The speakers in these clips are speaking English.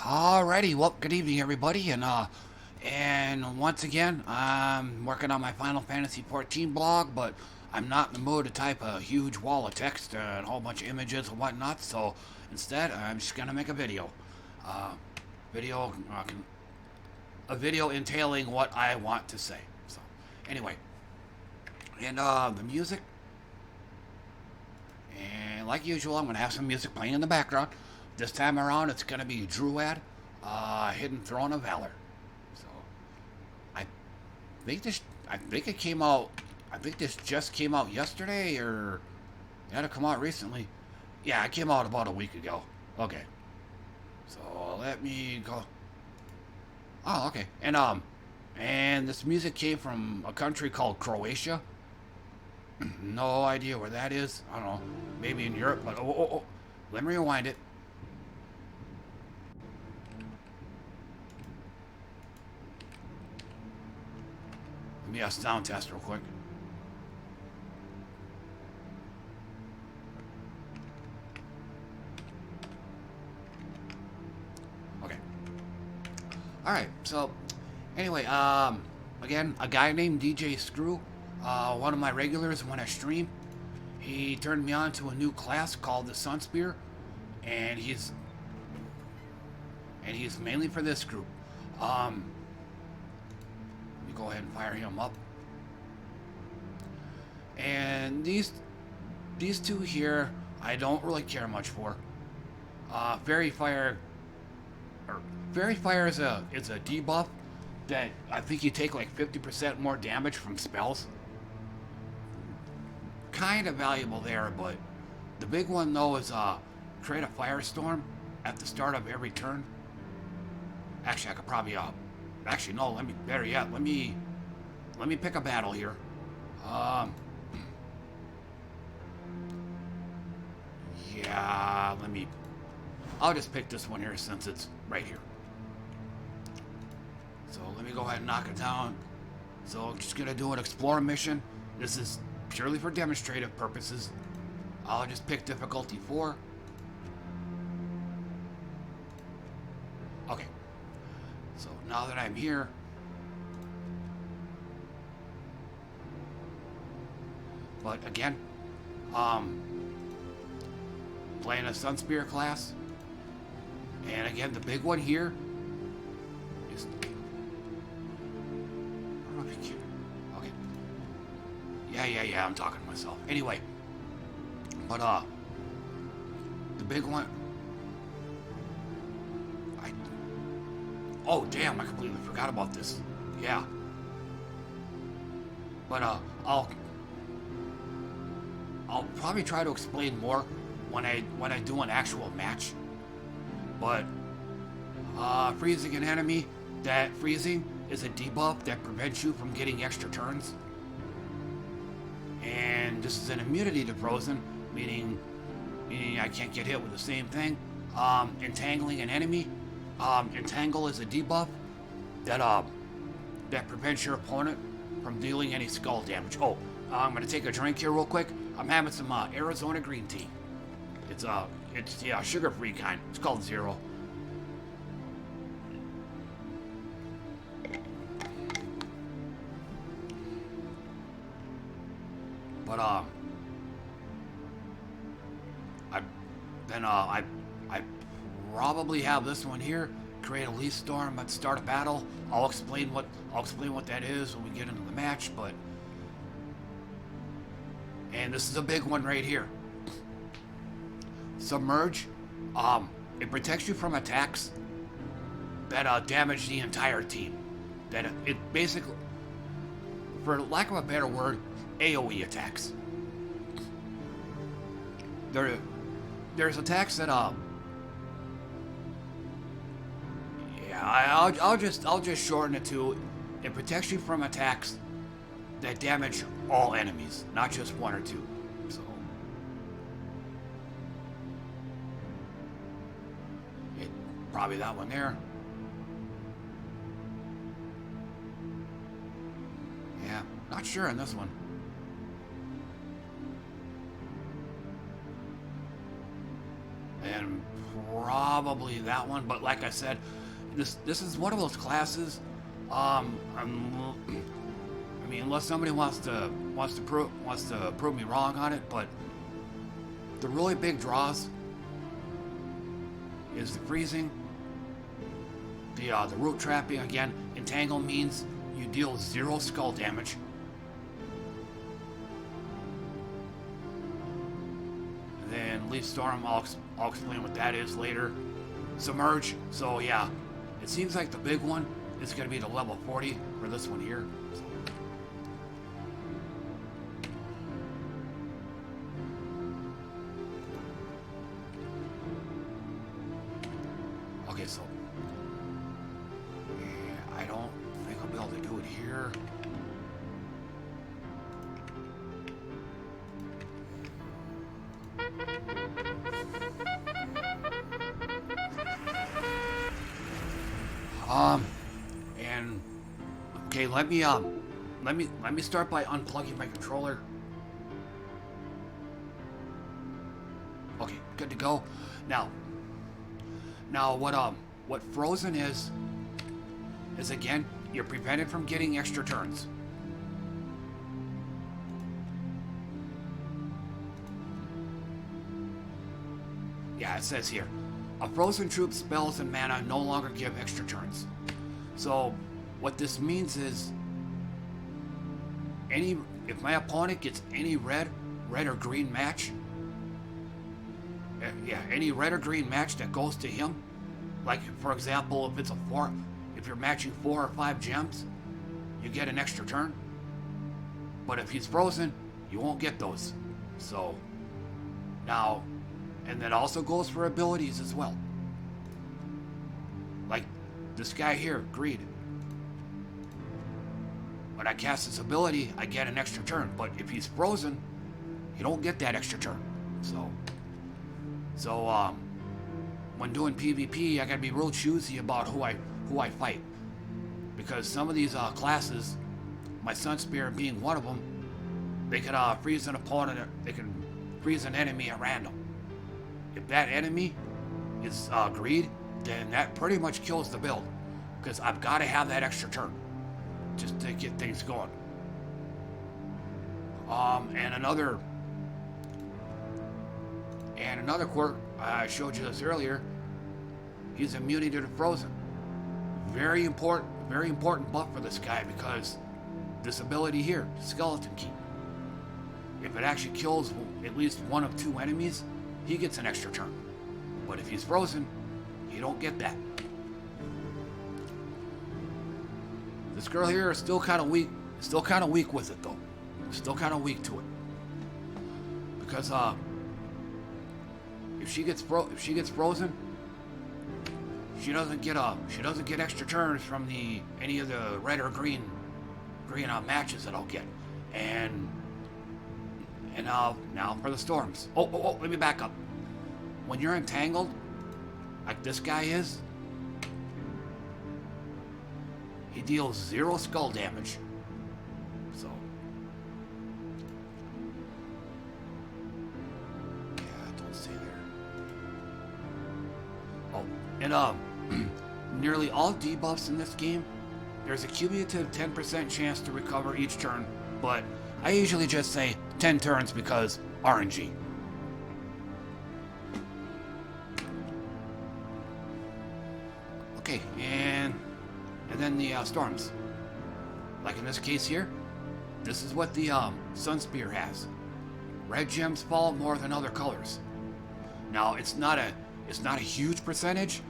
Alrighty, well, good evening, everybody, and once again, I'm working on my Final Fantasy 14 blog, but I'm not in the mood to type a huge wall of text and a whole bunch of images and whatnot, so instead, I'm just gonna make a video. Uh, video, a video entailing what I want to say. So, anyway, and the music, and like usual, I'm gonna have some music playing in the background. This time around, it's gonna be Druad, Hidden Throne of Valor. So, I think this, I think it came out. I think this just came out yesterday, or it had to come out recently. Yeah, it came out about a week ago. Okay, so let me go. Oh, okay, and this music came from a country called Croatia. No idea where that is. I don't know. Maybe in Europe, but oh. Let me rewind it. Let me sound test real quick. Okay. Alright, so anyway, again, a guy named DJ Screw, one of my regulars when I stream, he turned me on to a new class called the Sunspear, and he's mainly for this group. Let me go ahead and fire him up. And these two here, I don't really care much for. Fairy Fire is a debuff that I think you take like 50% more damage from spells. Kind of valuable there, but the big one though is create a firestorm at the start of every turn. Actually, I could probably actually no. Better yet. Let me pick a battle here. Yeah. I'll just pick this one here since it's right here. So let me go ahead and knock it down. So I'm just gonna do an explore mission. This is purely for demonstrative purposes. I'll just pick difficulty 4. Okay. So now that I'm here, but again, playing a Sunspear class, and again, the big one here is, I don't know if you can, okay, yeah, I'm talking to myself. Anyway, but the big one, oh damn, I completely forgot about this. Yeah. But I'll probably try to explain more when I do an actual match. But freezing an enemy, that freezing is a debuff that prevents you from getting extra turns. And this is an immunity to frozen, meaning I can't get hit with the same thing. Entangling an enemy. Entangle is a debuff that prevents your opponent from dealing any skull damage. Oh, I'm gonna take a drink here real quick. I'm having some Arizona green tea. It's the sugar-free kind. It's called Zero. But I probably have this one here. Create a leaf storm at the start of battle. I'll explain what that is when we get into the match. And this is a big one right here. Submerge. It protects you from attacks that damage the entire team. That it basically, for lack of a better word, AOE attacks. There's attacks that yeah, I'll just shorten it to, it protects you from attacks that damage all enemies, not just one or two. So probably that one there. Yeah, not sure on this one. And probably that one. But like I said, this is one of those classes. I mean, unless somebody wants to prove me wrong on it, but the really big draws is the freezing, the root trapping. Again, entangle means you deal 0 skull damage. And then Leaf Storm, I'll explain what that is later. Submerge. So yeah, it seems like the big one is going to be the level 40 for this one here. So. Okay, so yeah, I don't think I'll be able to do it here. And okay, let me start by unplugging my controller. Okay, good to go. Now what frozen is again, you're prevented from getting extra turns. Yeah, it says here, a frozen troop's spells and mana no longer give extra turns. So what this means is if my opponent gets any red or green match, any red or green match that goes to him, like for example, if you're matching 4 or 5 gems, you get an extra turn. But if he's frozen, you won't get those. So now, and that also goes for abilities as well. Like this guy here, Greed. When I cast this ability, I get an extra turn. But if he's frozen, you don't get that extra turn. So when doing PvP, I gotta be real choosy about who I fight, because some of these classes, my Sunspear being one of them, they can freeze an opponent. They can freeze an enemy at random. If that enemy is Greed, then that pretty much kills the build, because I've got to have that extra turn just to get things going. And another quirk, I showed you this earlier, he's immunity to the frozen. Very important buff for this guy, because this ability here, Skeleton Key, if it actually kills at least 1 of 2 enemies, he gets an extra turn. But if he's frozen, you don't get that. This girl here is still kind of weak. Still kind of weak with it though. Still kind of weak to it. Because if she gets frozen, she doesn't get extra turns from any of the red or green matches that I'll get. And now for the storms. Oh, let me back up. When you're entangled, like this guy is, he deals 0 skull damage. So yeah, don't stay there. Oh, and nearly all debuffs in this game, there's a cumulative 10% chance to recover each turn, but I usually just say 10 turns because RNG. Okay, and then the storms. Like in this case here, this is what the Sunspear has. Red gems fall more than other colors. Now it's not a huge percentage,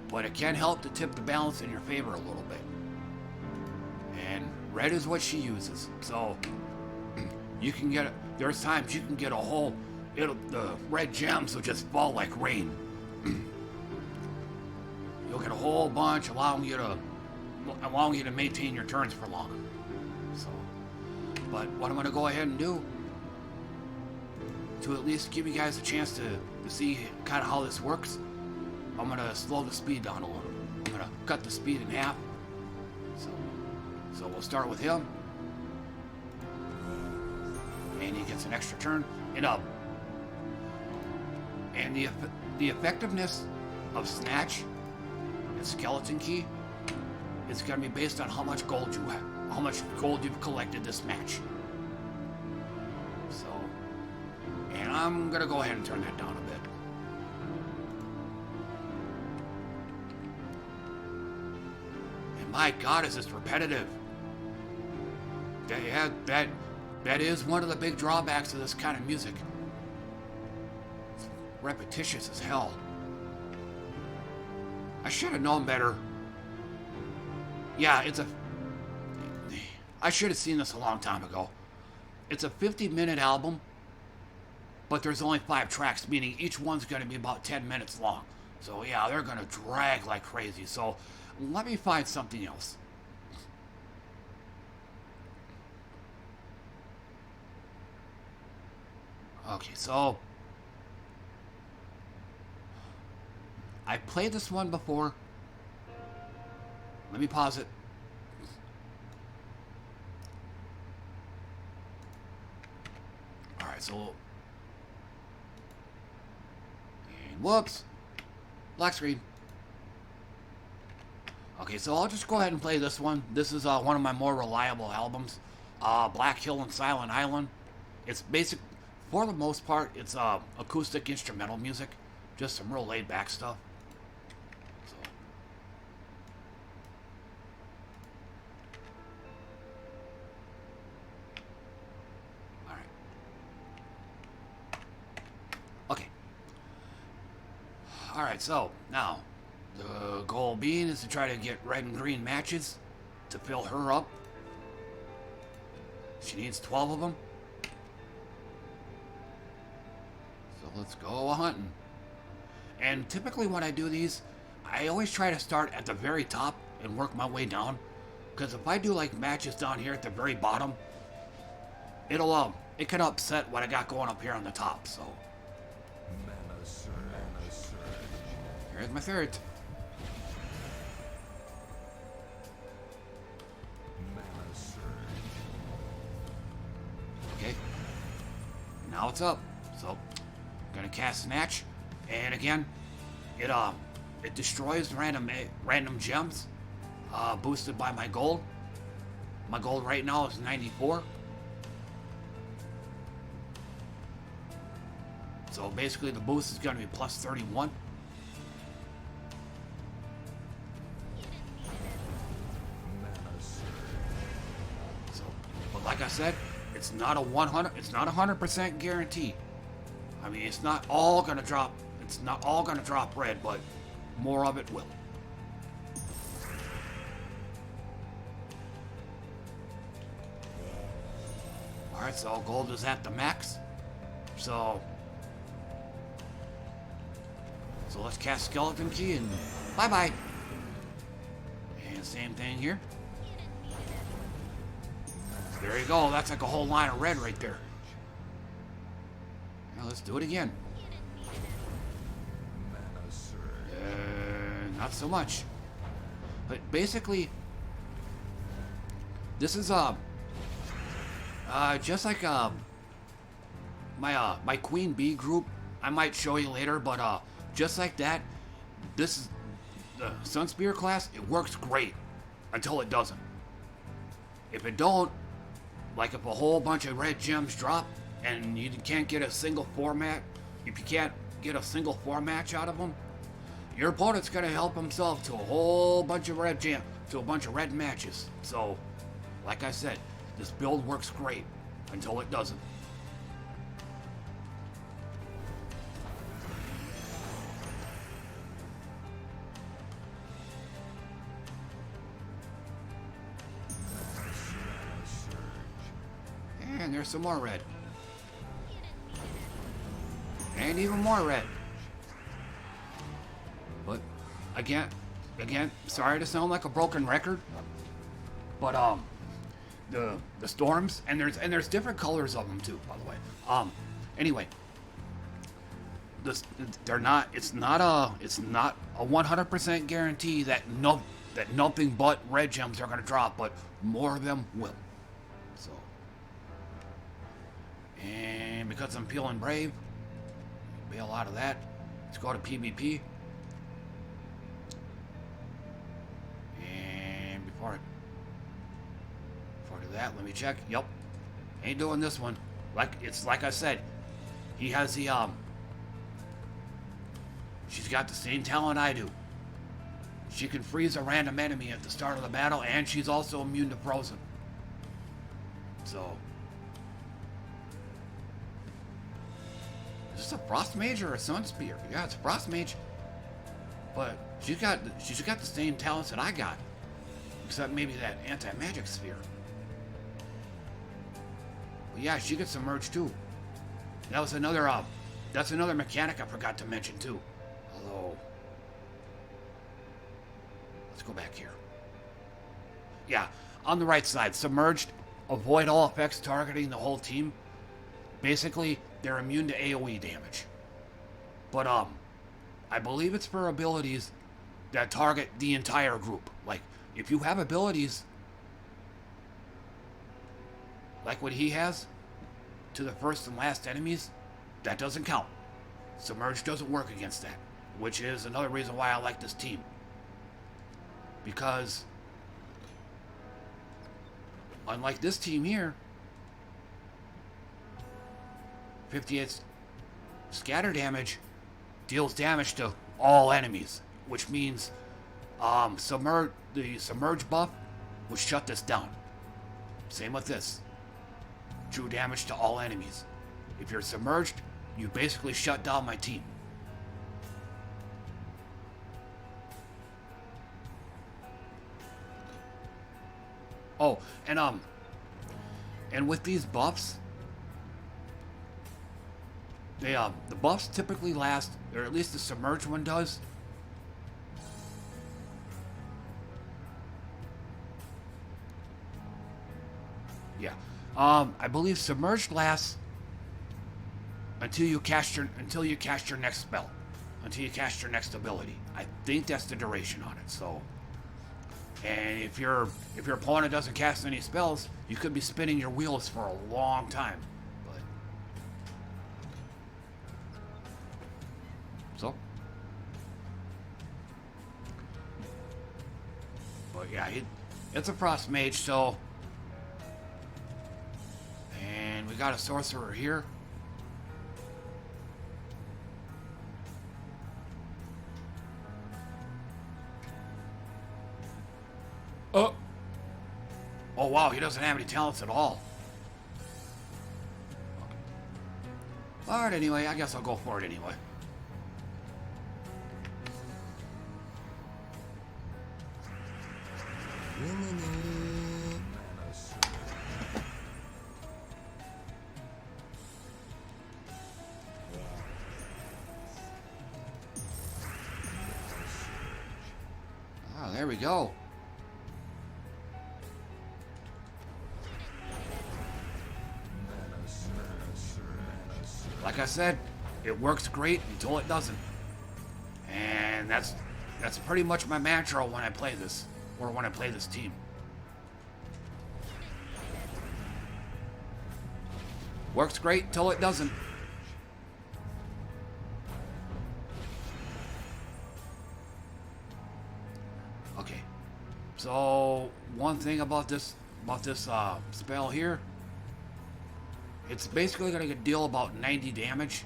but it can help to tip the balance in your favor a little bit. And red is what she uses, so you can get. There's times you can get the red gems will just fall like rain. You'll get a whole bunch, allowing you to maintain your turns for longer. So, but what I'm going to go ahead and do, to at least give you guys a chance to see kind of how this works, I'm going to slow the speed down a little. I'm going to cut the speed in half. So we'll start with him, and he gets an extra turn. And the effectiveness of Snatch and Skeleton Key is going to be based on how much gold you have, how much gold you've collected this match. So, and I'm going to go ahead and turn that down a bit. And my God, is this repetitive? That is one of the big drawbacks of this kind of music. It's repetitious as hell. I should have known better. Yeah, I should have seen this a long time ago. It's a 50-minute album, but there's only 5 tracks, meaning each one's going to be about 10 minutes long. So yeah, they're going to drag like crazy. So let me find something else. Okay, so I played this one before. Let me pause it. Alright, so... And whoops! Black screen. Okay, so I'll just go ahead and play this one. This is one of my more reliable albums. Black Hill and Silent Island. It's basic... For the most part, it's acoustic instrumental music. Just some real laid-back stuff. So. Alright. Okay. Alright, so, now, the goal being is to try to get red and green matches to fill her up. She needs 12 of them. Let's go hunting. And typically when I do these, I always try to start at the very top and work my way down. Because if I do like matches down here at the very bottom, it can upset what I got going up here on the top. So here's my third. Okay. Now it's up. So gonna cast Snatch, and again, it destroys random gems, boosted by my gold. My gold right now is 94. So basically, the boost is gonna be plus 31. So, but like I said, it's not a 100. It's not 100% guarantee. I mean, it's not all gonna drop. It's not all gonna drop red, but more of it will. All right, so gold is at the max. So let's cast Skeleton Key and bye-bye. And same thing here. There you go. That's like a whole line of red right there. Now let's do it again. Not so much. But basically, this is just like my Queen Bee group. I might show you later, but just like that, this is the Sunspear class. It works great until it doesn't. If it don't, like if a whole bunch of red gems drop and you can't get a single format, if you can't get a single 4 match out of them, your opponent's gonna help himself to a whole bunch of red matches. So, like I said, this build works great until it doesn't. And there's some more red. And even more red. But again, sorry to sound like a broken record, but the storms, and there's different colors of them too, by the way. Anyway, it's not a 100% guarantee that nothing but red gems are going to drop, but more of them will. So, and because I'm feeling brave, bail out of that. Let's go to PvP. And before I do that, let me check. Yep. Ain't doing this one. Like I said, he has the she's got the same talent I do. She can freeze a random enemy at the start of the battle, and she's also immune to frozen. So, is this a Frost Mage or a Sunspear? Yeah, it's a Frost Mage. But she's got the same talents that I got, except maybe that anti-magic sphere. But yeah, she gets submerged too. That was another that's another mechanic I forgot to mention too. Although, let's go back here. Yeah, on the right side, submerged, avoid all effects targeting the whole team. Basically, they're immune to AoE damage. But I believe it's for abilities that target the entire group. Like, if you have abilities like what he has to the first and last enemies, that doesn't count. Submerge doesn't work against that, which is another reason why I like this team. Because unlike this team here, 58 scatter damage deals damage to all enemies, which means the submerge buff would shut this down. Same with this. True damage to all enemies. If you're submerged, you basically shut down my team. Oh, and with these buffs, the buffs typically last, or at least the submerged one does. Yeah. I believe submerged lasts until you cast your next spell, until you cast your next ability. I think that's the duration on it. So, and if your opponent doesn't cast any spells, you could be spinning your wheels for a long time. But yeah, it's a Frost Mage, so. And we got a Sorcerer here. Oh wow, he doesn't have any talents at all. Alright, anyway, I guess I'll go for it anyway. Ah, there we go. Like I said, it works great until it doesn't. And that's pretty much my mantra when I play this, or when I play this team. Works great until it doesn't. Okay. So one thing about this spell here, it's basically going to deal about 90 damage,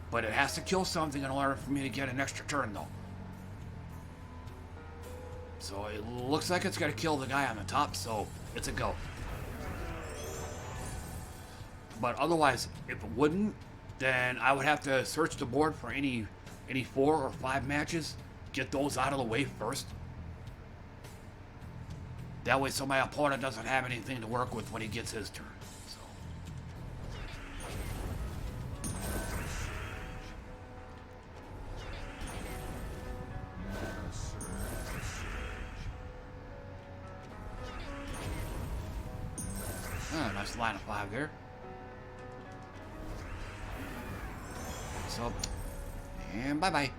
but it has to kill something in order for me to get an extra turn, though. So it looks like it's going to kill the guy on the top, so it's a go. But otherwise, if it wouldn't, then I would have to search the board for any 4 or 5 matches, get those out of the way first. That way, so my opponent doesn't have anything to work with when he gets his turn. Nice line of 5 there. So, and bye-bye.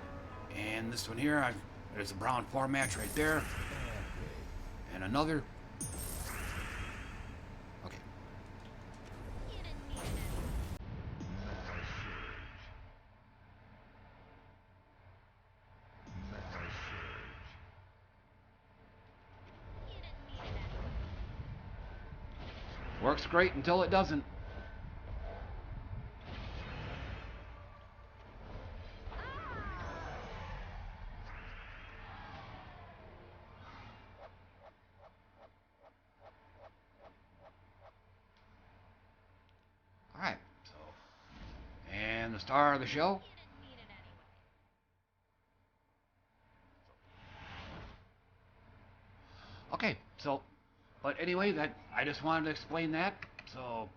And this one here, there's a Brown 4 match right there. And another. Okay. Works great until it doesn't. All right. So, and the star of the show. Okay. So, but anyway, that I just wanted to explain that. So,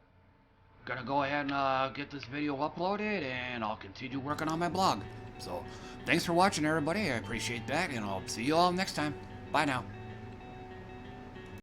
gonna go ahead and get this video uploaded, and I'll continue working on my blog. So, thanks for watching, everybody. I appreciate that, and I'll see you all next time. Bye now.